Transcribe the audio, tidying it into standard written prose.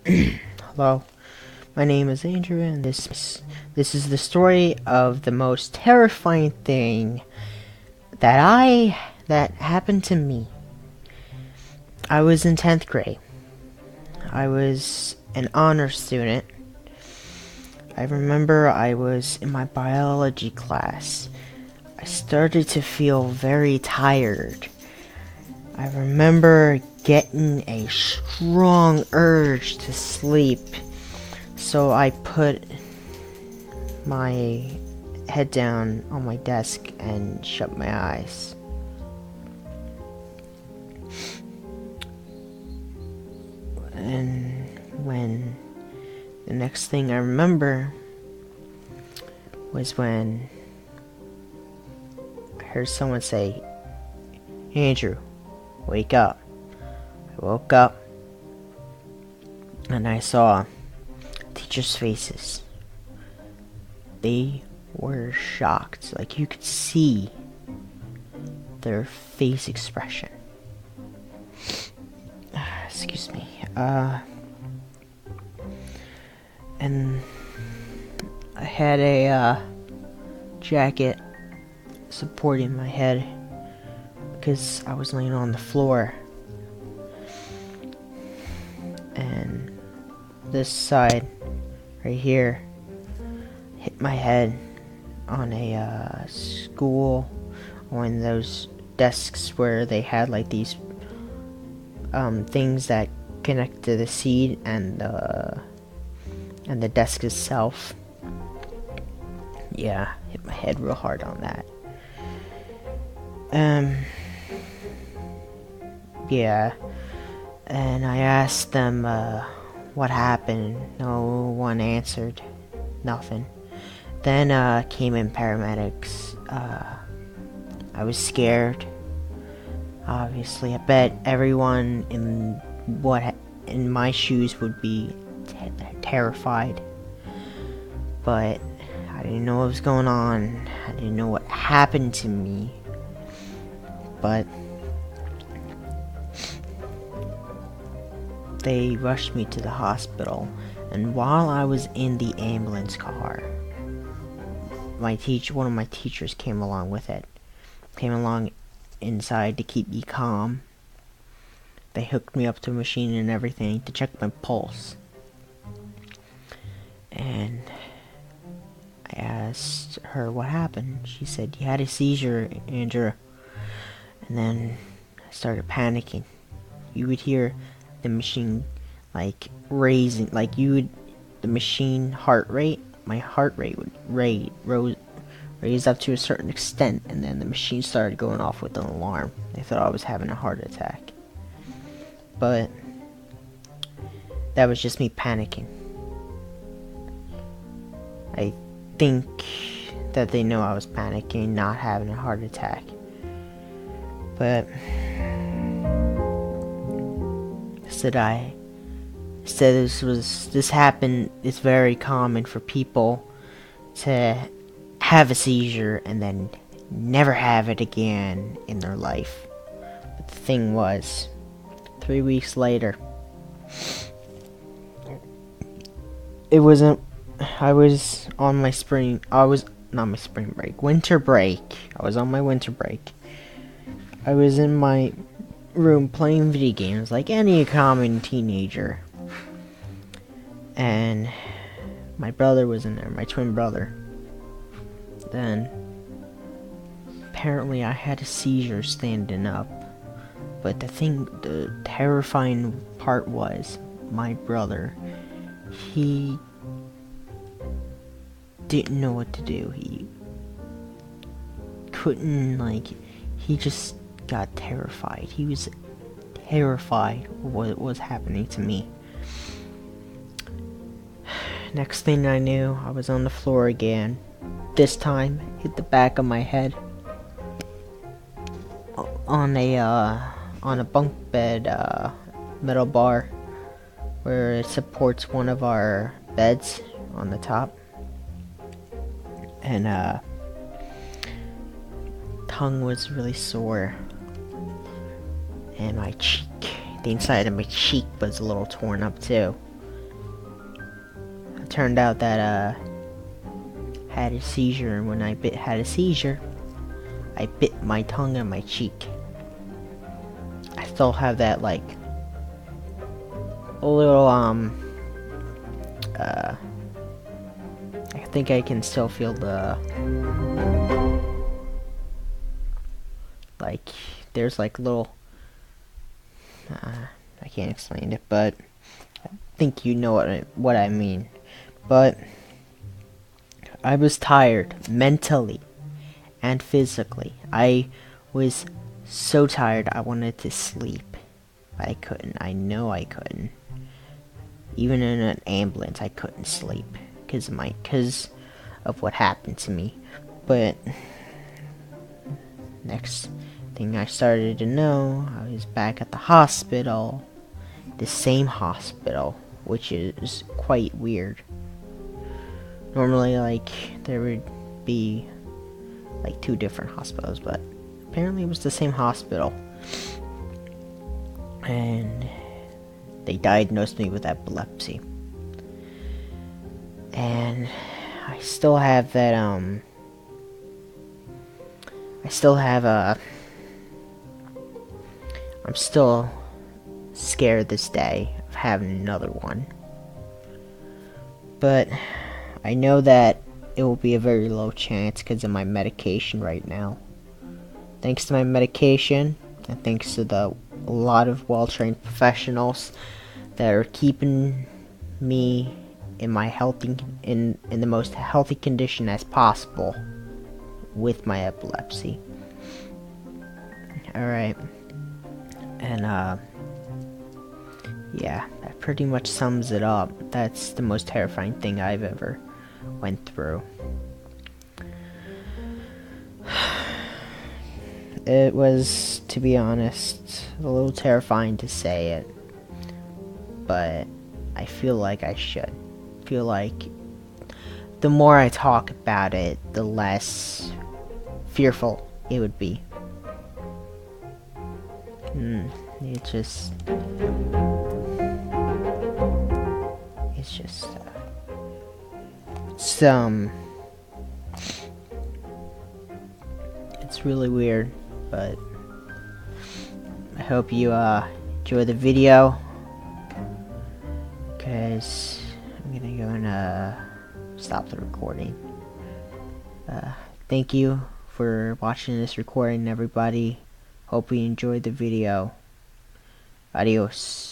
Hello, my name is Andrew, and this is the story of the most terrifying thing that happened to me. I was in 10th grade. I was an honor student. I remember I was in my biology class. I started to feel very tired. I remember getting a strong urge to sleep, so I put my head down on my desk and shut my eyes. And when the next thing I remember was when I heard someone say, "Andrew, wake up." I woke up and I saw teachers' faces. They were shocked. Like, you could see their face expression. Excuse me. And I had a jacket supporting my head because I was laying on the floor. And this side, right here, hit my head on a school, on those desks where they had like these things that connect to the seat and the desk itself. Yeah, hit my head real hard on that. Yeah, and I asked them what happened. No one answered. Nothing. Then came in paramedics. I was scared. Obviously, I bet everyone in my shoes would be terrified. But I didn't know what was going on. I didn't know what happened to me. But they rushed me to the hospital, and while I was in the ambulance car, one of my teachers came along with it. Came along inside to keep me calm. They hooked me up to a machine and everything to check my pulse. And I asked her what happened. She said, "You had a seizure, Andrew." And then I started panicking. You would hear the machine like raising, like the machine heart rate, my heart rate would raise up to a certain extent, and then the machine started going off with an alarm. They thought I was having a heart attack. But that was just me panicking. I think that they know I was panicking, not having a heart attack. But this happened. It's very common for people to have a seizure and then never have it again in their life. But the thing was, 3 weeks later, it wasn't. I was on my spring. I was not my spring break. Winter break. I was on my winter break. I was in my room playing video games like any common teenager. And my brother was in there, my twin brother. Then, apparently I had a seizure standing up. But the terrifying part was, my brother, he didn't know what to do. He couldn't, he just got terrified. He was terrified of what was happening to me. Next thing I knew, I was on the floor again. This time, hit the back of my head on a bunk bed metal bar where it supports one of our beds on the top. And tongue was really sore. And my cheek, the inside of my cheek was a little torn up too. turned out that had a seizure, and when I had a seizure, I bit my tongue on my cheek. I still have that, like, a little, I think I can still feel the, like, there's like little, I can't explain it, but I think you know what I mean. But I was tired mentally and physically. I was so tired I wanted to sleep, but I couldn't. I know I couldn't. Even in an ambulance I couldn't sleep because of what happened to me. But next thing I started to know, I was back at the hospital, the same hospital, which is quite weird. Normally, like, there would be like 2 different hospitals, but apparently it was the same hospital. And they diagnosed me with epilepsy. And I still have that, I'm still scared this day of having another one. But I know that it will be a very low chance because of my medication right now. Thanks to my medication, and thanks to a lot of well-trained professionals that are keeping me in the most healthy condition as possible with my epilepsy. Alright. And yeah, that pretty much sums it up. That's the most terrifying thing I've ever went through. It was, to be honest, a little terrifying to say it, but I feel like I should. Feel like the more I talk about it, the less fearful it would be. It's just it's really weird, but I hope you enjoy the video, because I'm gonna go and stop the recording. Thank you for watching this recording, everybody. Hope you enjoyed the video. Adios.